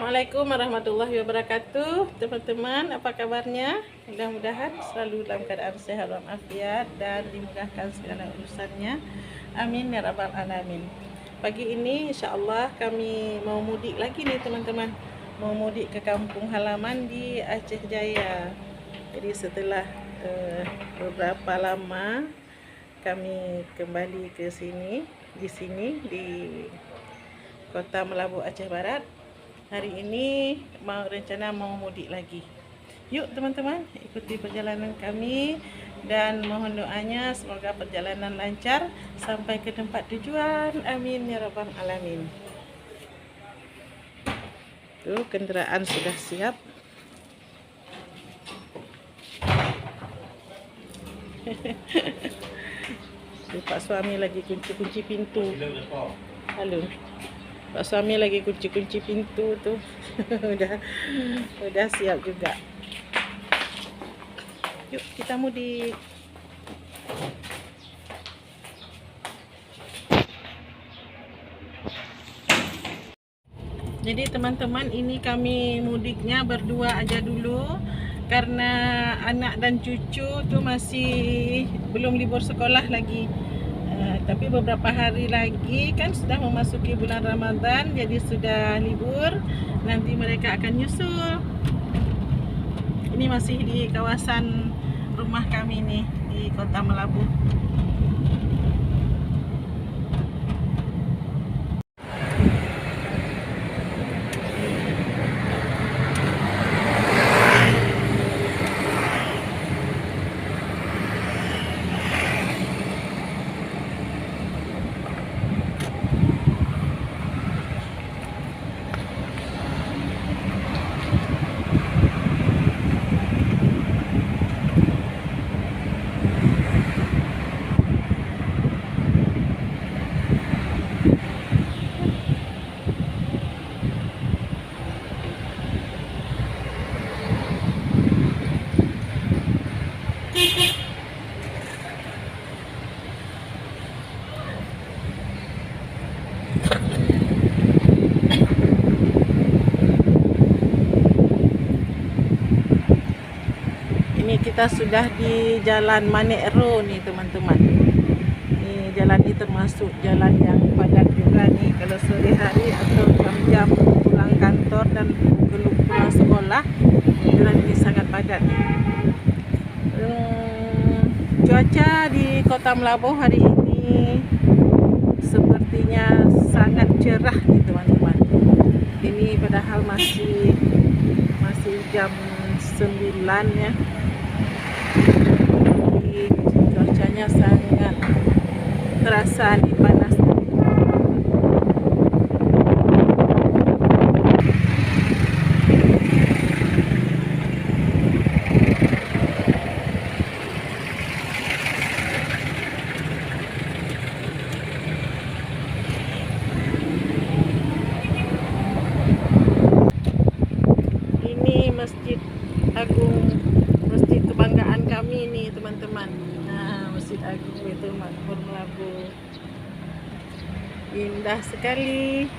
Assalamualaikum warahmatullahi wabarakatuh. Teman-teman, apa kabarnya? Mudah-mudahan selalu dalam keadaan sehat walafiat dan dimudahkan segala urusannya. Amin ya rabbal alamin. Pagi ini insya Allah kami mau mudik lagi nih teman-teman. Mau mudik ke kampung halaman di Aceh Jaya. Jadi setelah beberapa lama kami kembali ke sini, di Kota Melabu, Aceh Barat. Hari ini rencana mau mudik lagi. Yuk teman-teman, ikuti perjalanan kami dan mohon doanya semoga perjalanan lancar sampai ke tempat tujuan. Amin ya rabbal alamin. Tuh, kendaraan sudah siap. Tuh, Pak suami lagi kunci-kunci pintu. Halo. Pak suami lagi kunci-kunci pintu tuh. udah siap juga. Yuk kita mudik. Jadi teman-teman, ini kami mudiknya berdua aja dulu karena anak dan cucu tuh masih belum libur sekolah lagi. Tapi beberapa hari lagi kan sudah memasuki bulan Ramadan, jadi sudah libur, nanti mereka akan nyusul. Ini masih di kawasan rumah kami nih di Kota Melabu. Ini kita sudah di Jalan Manekro nih teman-teman. Ini jalan ini termasuk jalan yang padat juga nih kalau sore hari atau jam-jam pulang kantor dan pulang sekolah. Jalan ini sangat padat. Cuaca di Kota Melabu hari ini sepertinya sangat cerah nih teman-teman. Ini padahal masih jam 9 ya. Cuacanya sangat terasa nih panas. Ini Masjid Agung, masjid kebanggaan kami nih teman-teman. Nah, Masjid Agung Baitul Maqmur Melabu. Indah sekali.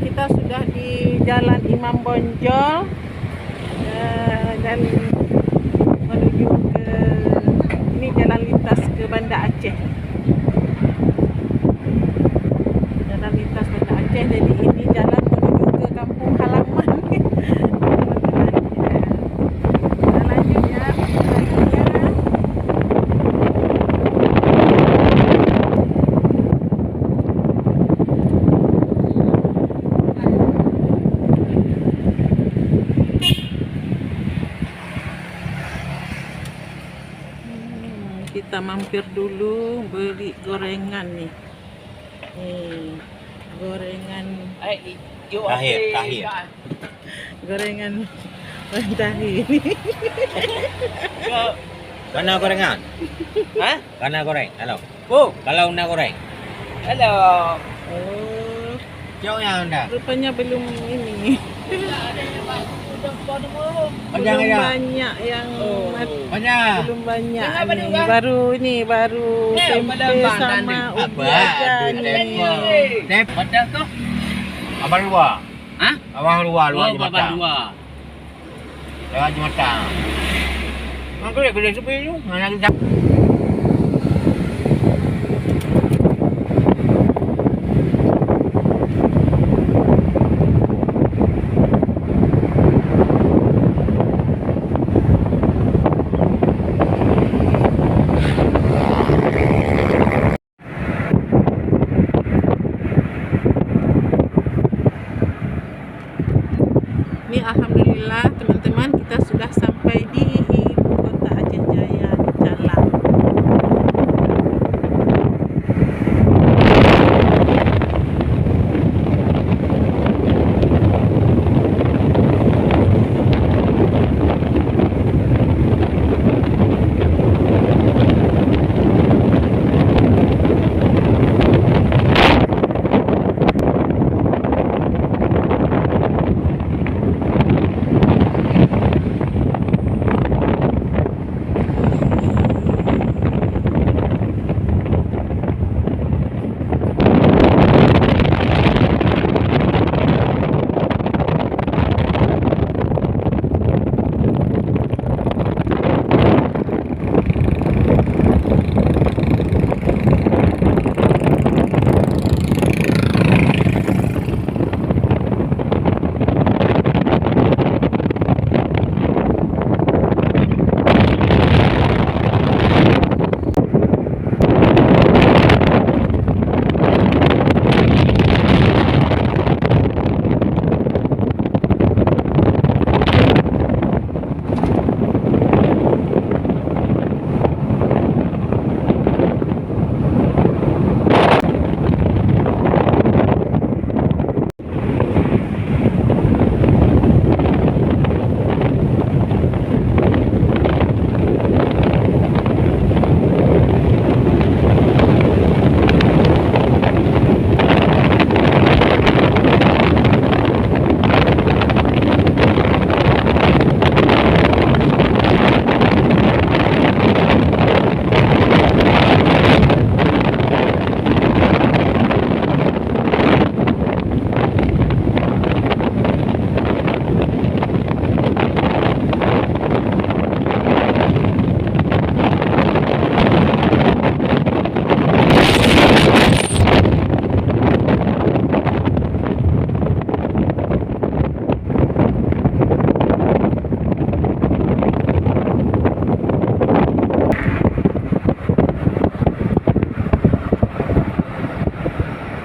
Kita sudah di Jalan Imam Bonjol dan menuju ke ini jalan lintas ke Banda Aceh. Jalan lintas Banda Aceh, jadi ini jalan menuju ke kampung halaman. Kita lanjut ya. mampir dulu beli gorengan nih. Nih, gorengan Tahir. gorengan tahi. Kana gorengan? Hah? Kana goreng. Halo. Oh, Kalau nak goreng. halo. Oh, Jauh yang anda. rupanya belum ini. Panjang Belum aja. banyak yang Banyak. belum banyak Yang apa nih. ni, Bang? Baru tempe Bang, sama dan ubi aja nih. Dep. Padahal tu? Abang luar. Hah? Abang luar Babah jembatan. dua. Lewat jembatan. Aku dah gede sepi tu. Mana kita? Ini alhamdulillah teman-teman, kita sudah sampai di ibu kota Aceh Jaya di Calang.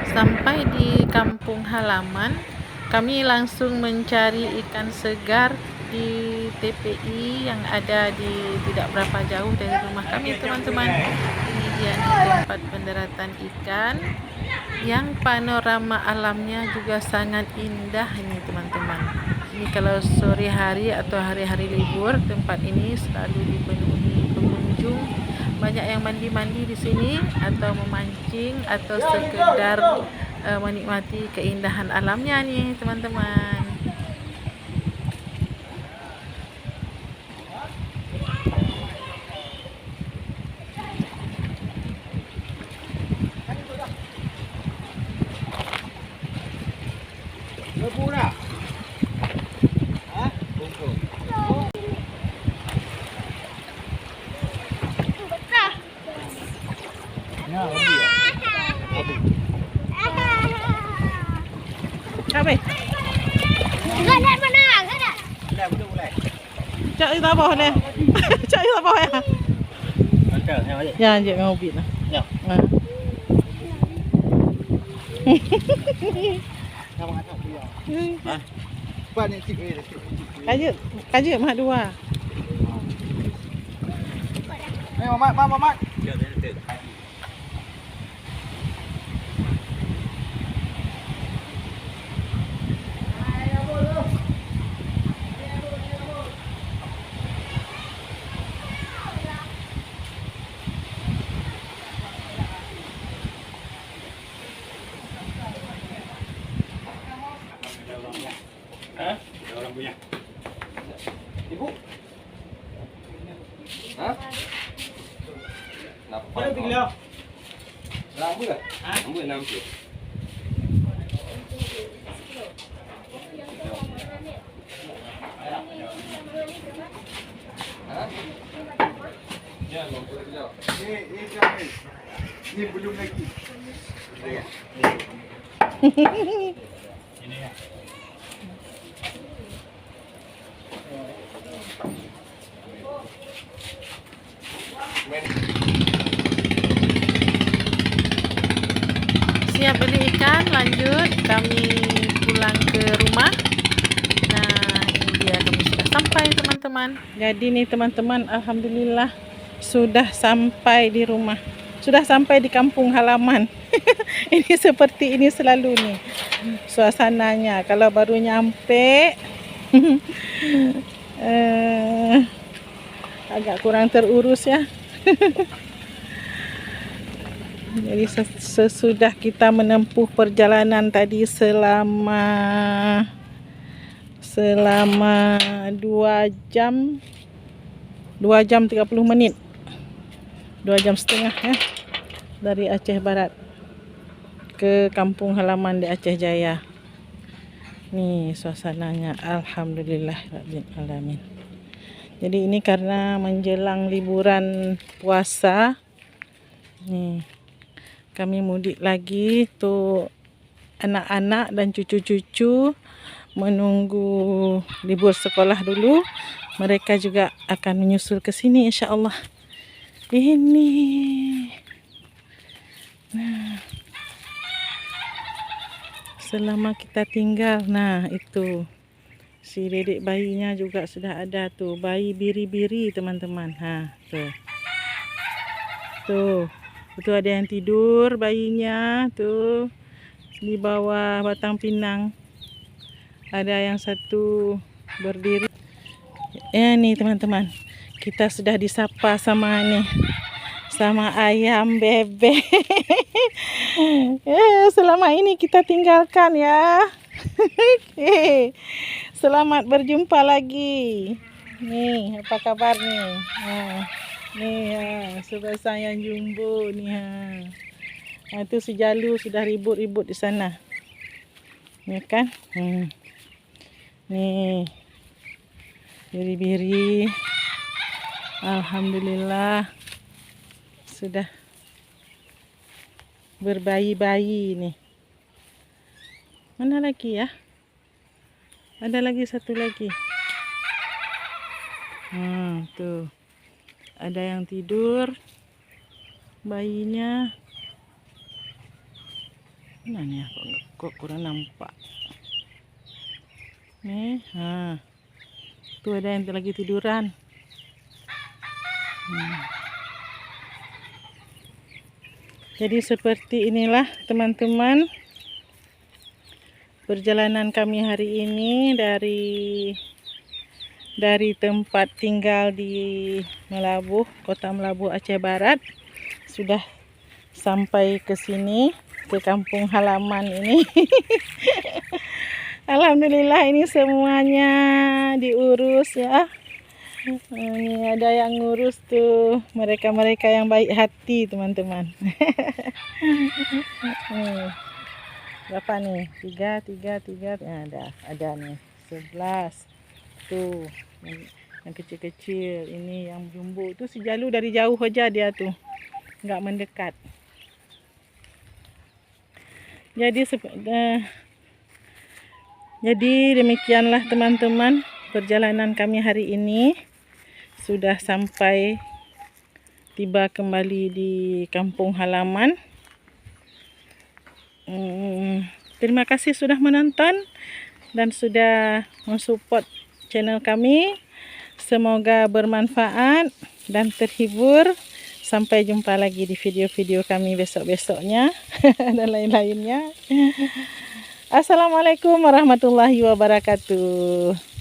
Sampai di kampung halaman, kami langsung mencari ikan segar di TPI yang ada di tidak berapa jauh dari rumah kami, teman-teman. Ini dia nih tempat pendaratan ikan yang panorama alamnya juga sangat indah ini, teman-teman. Ini kalau sore hari atau hari-hari libur, tempat ini selalu dipenuhi pengunjung. Banyak yang mandi-mandi di sini atau memancing atau sekedar menikmati keindahan alamnya nih, teman-teman. Lebu dah. Hah? Bungkus. Ya, hobi ya. Hobi. Kabe, Enggak nak mana? Enggak nak. Dah betul boleh. cak kita apa ni? Cak kita apa ya? Mantap, yang balik. Ya, je dengan hobi lah. Ya. Ha. Sama atas dia. Hmm. Ha? Buat ni cik ni. Kaje mak dua. Eh, Mamat. Hah? Ibu? Hah? Kenapa? Mana tinggal? Lambu lah. Lambu 6 kilo. Hah? Ya, 60 kilo. Ini belum lagi. Ini ya. Siap beli ikan, lanjut kami pulang ke rumah. Nah, ini dia kami sudah sampai teman-teman. Jadi nih teman-teman, alhamdulillah sudah sampai di rumah. Sudah sampai di kampung halaman. Ini seperti ini selalu nih suasananya. Kalau baru nyampe agak kurang terurus ya. Jadi sesudah kita menempuh perjalanan tadi selama 2 jam 30 menit, 2 jam setengah ya, dari Aceh Barat ke kampung halaman di Aceh Jaya. Nih suasananya, alhamdulillah rabbil alamin. Jadi ini karena menjelang liburan puasa, nih kami mudik lagi tuh, anak-anak dan cucu-cucu menunggu libur sekolah dulu. Mereka juga akan menyusul ke sini insyaallah. Ini nah, selama kita tinggal, nah itu si dedek bayinya juga sudah ada tuh, bayi biri-biri teman-teman. Tuh ada yang tidur bayinya tuh di bawah batang pinang. Ada yang satu berdiri. Ya nih teman-teman, kita sudah disapa sama ayam bebek. Selama ini kita tinggalkan ya. Selamat berjumpa lagi. Nih, apa kabar nih? Nih ya, sebesar yang jumbo nih ya. Nah, itu si Jalu sudah ribut-ribut di sana. Ya kan? Nih. Biri-biri. Alhamdulillah sudah berbayi-bayi nih. Mana lagi ya? Ada lagi satu lagi. Tuh. Ada yang tidur. Bayinya. Mana nih? Kok kurang nampak. Nih, tuh ada yang lagi tiduran. Jadi seperti inilah teman-teman perjalanan kami hari ini dari tempat tinggal di Melabuh, Kota Melabuh, Aceh Barat. Sudah sampai ke sini, ke kampung halaman ini. Alhamdulillah ini semuanya diurus ya. Ini ada yang ngurus tuh, mereka-mereka yang baik hati teman-teman. Berapa nih? 3. Ada nih 11 tuh, yang kecil-kecil. Ini yang jumbo itu si Jalu dari jauh aja dia tuh, nggak mendekat. Jadi demikianlah teman-teman perjalanan kami hari ini. Sudah sampai, tiba kembali di kampung halaman. Terima kasih sudah menonton dan sudah mensupport channel kami. Semoga bermanfaat dan terhibur. Sampai jumpa lagi di video-video kami besok-besoknya dan lain-lainnya. Assalamualaikum warahmatullahi wabarakatuh.